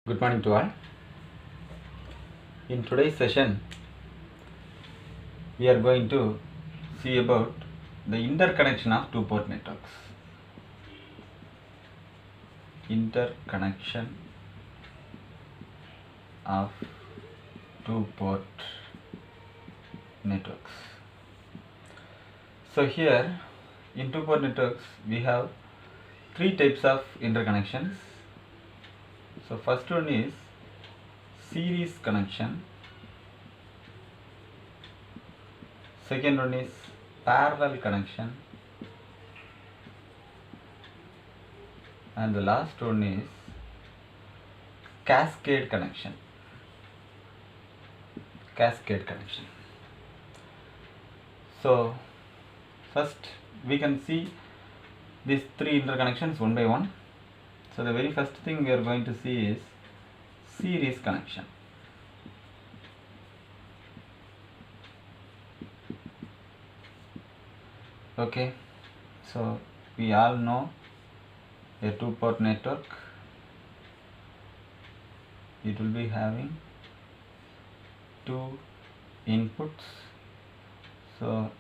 Good morning to all. In today's session, we are going to see about the interconnection of two-port networks. Interconnection of two-port networks. So here, in two-port networks, we have three types of interconnections. So first one is series connection. Second one is parallel connection, and the last one is cascade connection. So first we can see these three interconnections one by one. So the very first thing we are going to see is series connection. Okay, so we all know a two-port network, it will be having two inputs. So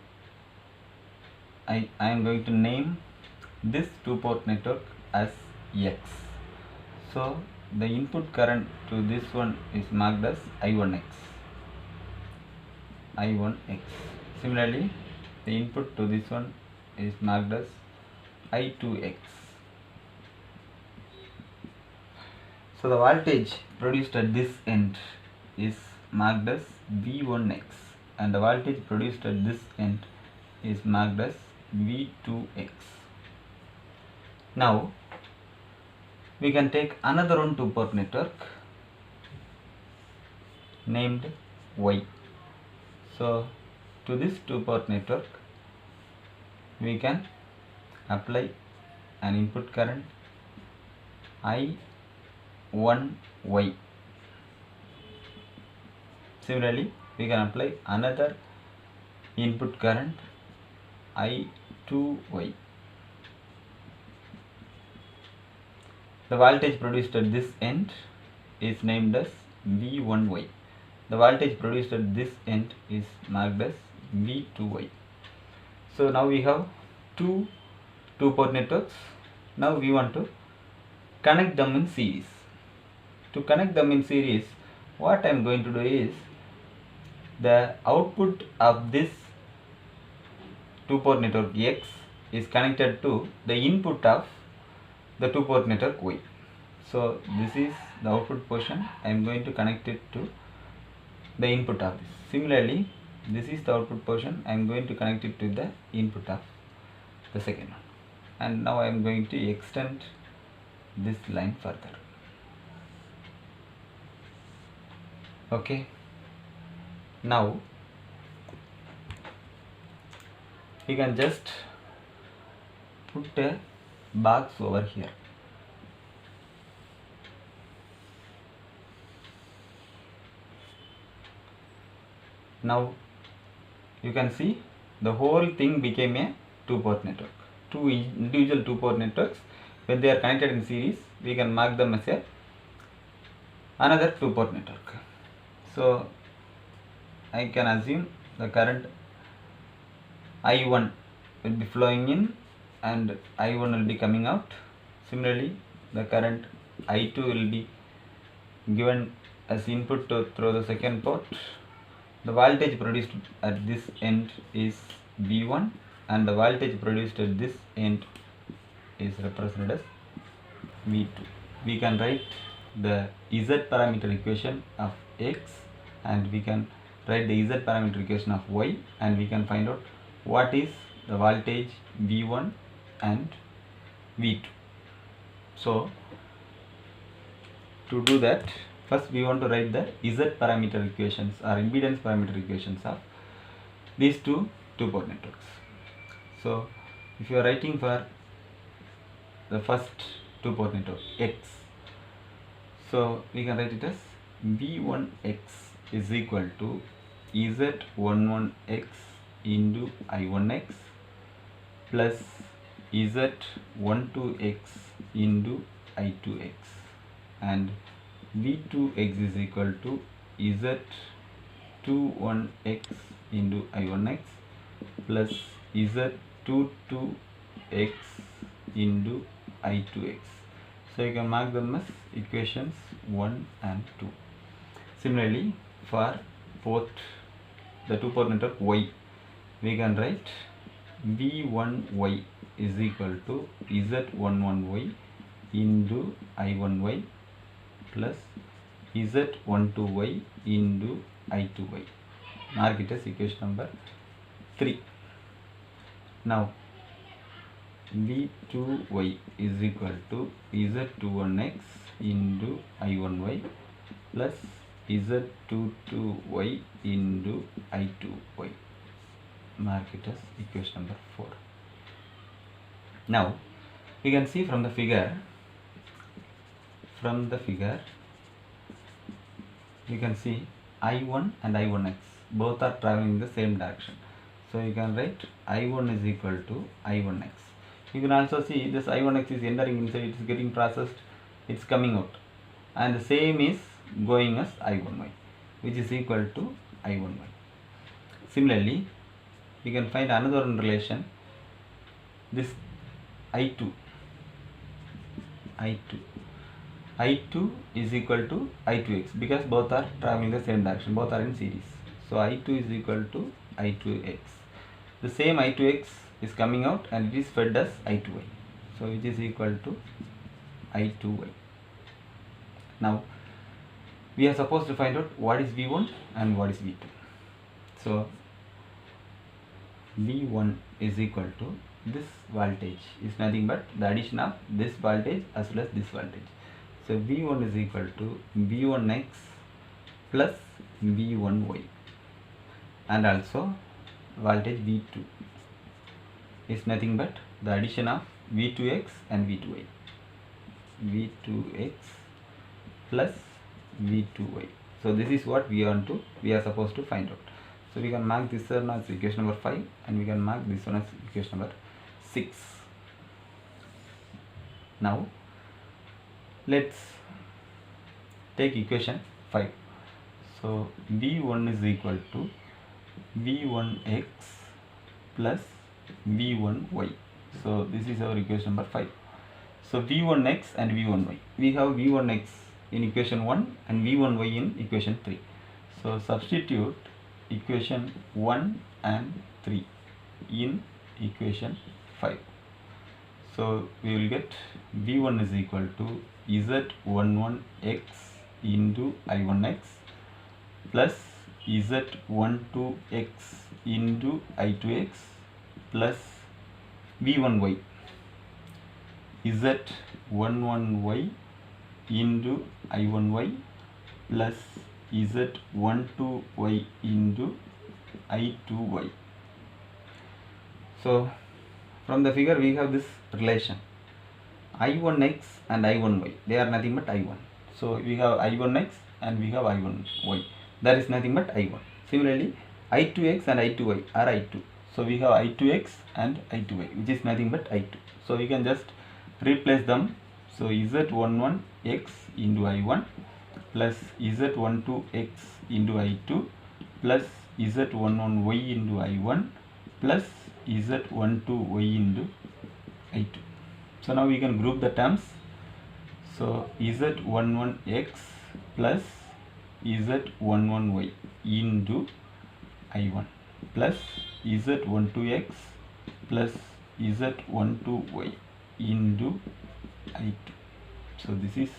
I am going to name this two-port network as X. So the input current to this one is marked as I1X. Similarly, the input to this one is marked as I2X. So the voltage produced at this end is marked as V1X, and the voltage produced at this end is marked as V2X. Now we can take another one two-port network named Y. So to this two-port network we can apply an input current I1Y. Similarly, we can apply another input current I2Y. The voltage produced at this end is named as V1Y. The voltage produced at this end is marked as V2Y. So now we have two-port networks. Now we want to connect them in series. To connect them in series, what I am going to do is the output of this two-port network X is connected to the input of the two-port network Y. So this is the output portion. I am going to connect it to the input of this. Similarly, this is the output portion. I am going to connect it to the input of the second one. And now I am going to extend this line further. Okay. Now we can just put a box over here. Now you can see the whole thing became a two-port network. Two individual two-port networks, when they are connected in series, we can mark them as another two-port network. So I can assume the current I1 will be flowing in and I1 will be coming out. Similarly, the current I2 will be given as input through the second port. The voltage produced at this end is V1, and the voltage produced at this end is represented as V2. We can write the Z parameter equation of X, and we can write the Z parameter equation of Y, and we can find out what is the voltage V1 and V2. So to do that, first we want to write the Z parameter equations or impedance parameter equations of these two-port networks. So if you are writing for the first two-port network X, so we can write it as V1X is equal to Z11X into I1X plus Z12X into I2X, and V2x is equal to Z21x into I1x plus Z22x into I2x. So you can mark them as equations 1 and 2. Similarly, for both the two-port network Y, we can write V1y is equal to Z11y into I1y plus Z12y into I2y. Mark it as equation number 3. Now V2y is equal to Z21x into I1y plus Z22y into I2y. Mark it as equation number 4. Now we can see from the figure you can see I1 and I1x both are traveling in the same direction. So you can write I1 is equal to I1x. You can also see this I1x is entering inside, it is getting processed, it's coming out, and the same is going as I1y, which is equal to I1y. Similarly, we can find another relation, this I2 is equal to I2x because both are traveling the same direction, both are in series. So I2 is equal to I2x. The same I2x is coming out and it is fed as I2y. So it is equal to I2y. Now we are supposed to find out what is V1 and what is V2. So V1 is equal to this voltage is nothing but the addition of this voltage as well as this voltage. So V1 is equal to V1x plus V1y, and also voltage V2 is nothing but the addition of V2x and V2y. V2x plus V2y. So this is what we are supposed to find out. So we can mark this one as equation number 5 and we can mark this one as equation number 6. Now let's take equation 5. So V1 is equal to V1x plus V1y. So this is our equation number 5. So V1x and V1y. We have V1x in equation 1 and V1y in equation 3. So substitute equation 1 and 3 in equation 5. So we will get V1 is equal to Z11x into I1x plus Z12x into I2x plus V1y Z11y into I1y plus Z12y into I2y. So from the figure we have this relation I1x and I1y, they are nothing but I1. So we have I1x and we have I1y, that is nothing but I1. Similarly I2x and I2y are I2. So we have I2x and I2y, which is nothing but I2. So we can just replace them. So Z11x into I1 plus Z12x into I2 plus Z11y into I1 plus Z12y into I2. So now we can group the terms. So Z11x plus Z11y into I1 plus Z12x plus Z12y into I2. So this is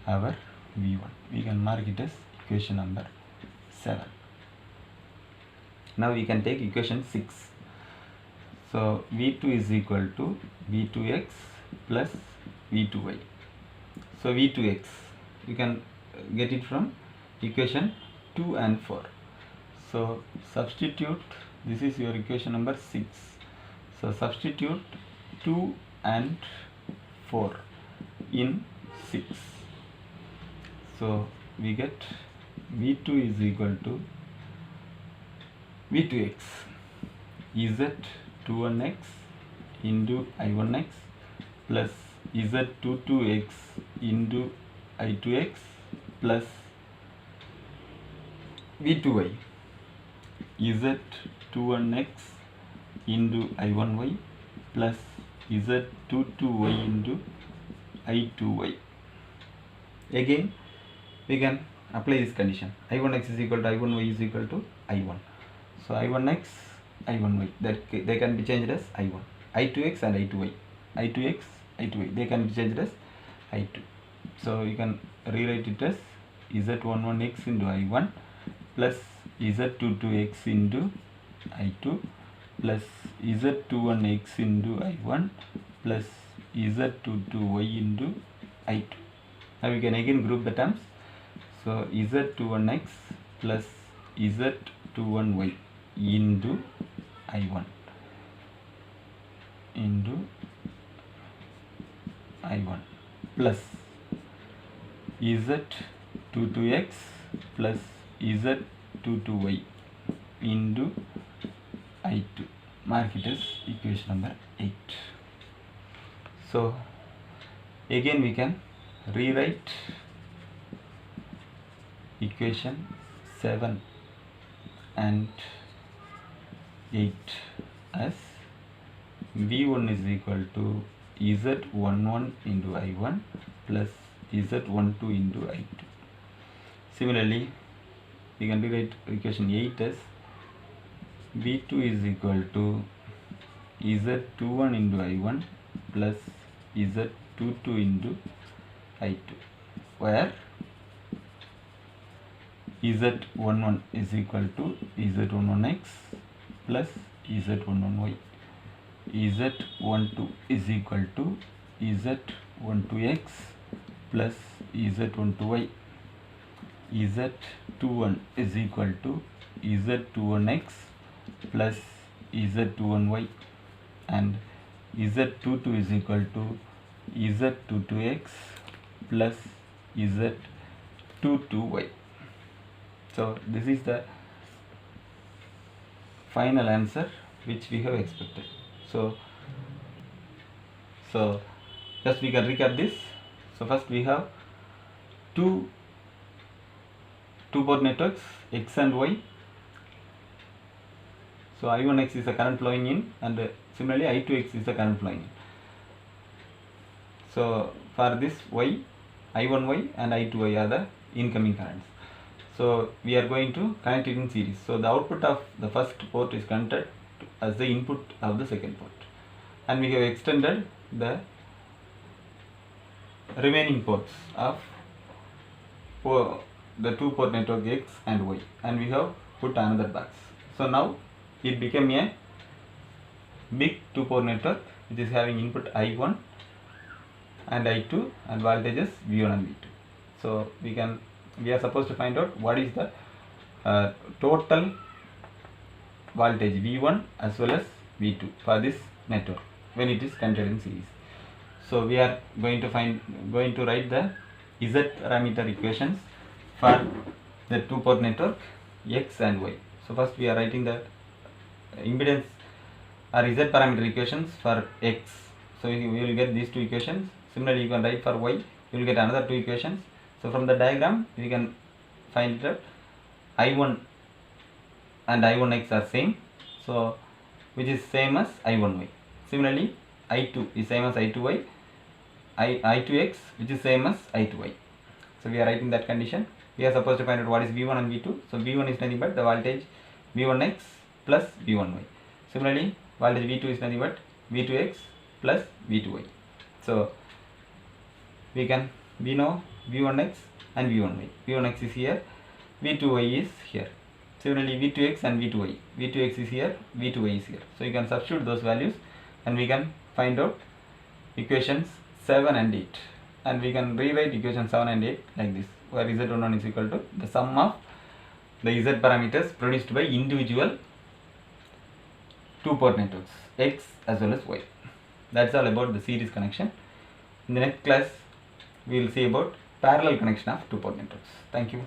our V1. We can mark it as equation number 7. Now we can take equation 6. So V2 is equal to V2x plus V2y. So V2x, you can get it from equation 2 and 4. So substitute, this is your equation number 6. So substitute 2 and 4 in 6. So we get V2 is equal to V2x Z21x into I1x plus Z22x into I2x plus V2y Z21x into I1y plus Z22y into I2y. Again we can apply this condition. I1x is equal to I1y is equal to I1. So I1x, I1y, that they can be changed as I1. I2x and I2y. I2x, I2y, they can be changed as I2. So you can rewrite it as Z11x into I1 plus Z22x into I2 plus Z21x into I1 plus Z22y into I2. Now we can again group the terms. So Z21x plus Z21y into I1 plus Z22x plus Z22y into I2. Mark it as equation number 8. So again we can rewrite equation 7 and 8 as V1 is equal to Z11 into I1 plus Z12 into I2. Similarly, we can rewrite equation 8 as V2 is equal to Z21 into I1 plus Z22 into I2, where Z11 is equal to Z11x plus Z11y. Z12 is equal to Z12x plus Z12y. Z21 is equal to Z21x plus Z21y, and Z22 is equal to Z22x plus Z22y. So this is the final answer which we have expected. So just we can recap this. So first we have two port networks, X and Y. So I1x is the current flowing in, and similarly I2x is the current flowing in. So for this Y, I1y and I2y are the incoming currents. So we are going to connect it in series. So the output of the first port is connected as the input of the second port, and we have extended the remaining ports of the two port network X and Y, and we have put another box. So now it became a big two port network which is having input I1 and I2 and voltages V1 and V2. So we are supposed to find out what is the total voltage V1 as well as V2 for this network when it is connected in series. So we are going to write the Z parameter equations for the two port network X and Y. So first we are writing the impedance or Z parameter equations for X. So we will get these two equations. Similarly you can write for Y, you will get another two equations. So from the diagram we can find that I1 and I1x are same, so which is same as I1y. Similarly I2 is same as I2y, I2x which is same as I2y. So we are writing that condition. We are supposed to find out what is V1 and V2. So V1 is nothing but the voltage V1x plus V1y. Similarly voltage V2 is nothing but V2x plus V2y. So we know V1x and V1y. V1x is here, V2y is here. Similarly V2x and V2y. V2x is here, V2y is here. So you can substitute those values and we can find out equations 7 and 8. And we can rewrite equation 7 and 8 like this, where Z11 is equal to the sum of the Z parameters produced by individual two port networks X as well as Y. That's all about the series connection. In the next class we will see about parallel connection of two port networks. Thank you.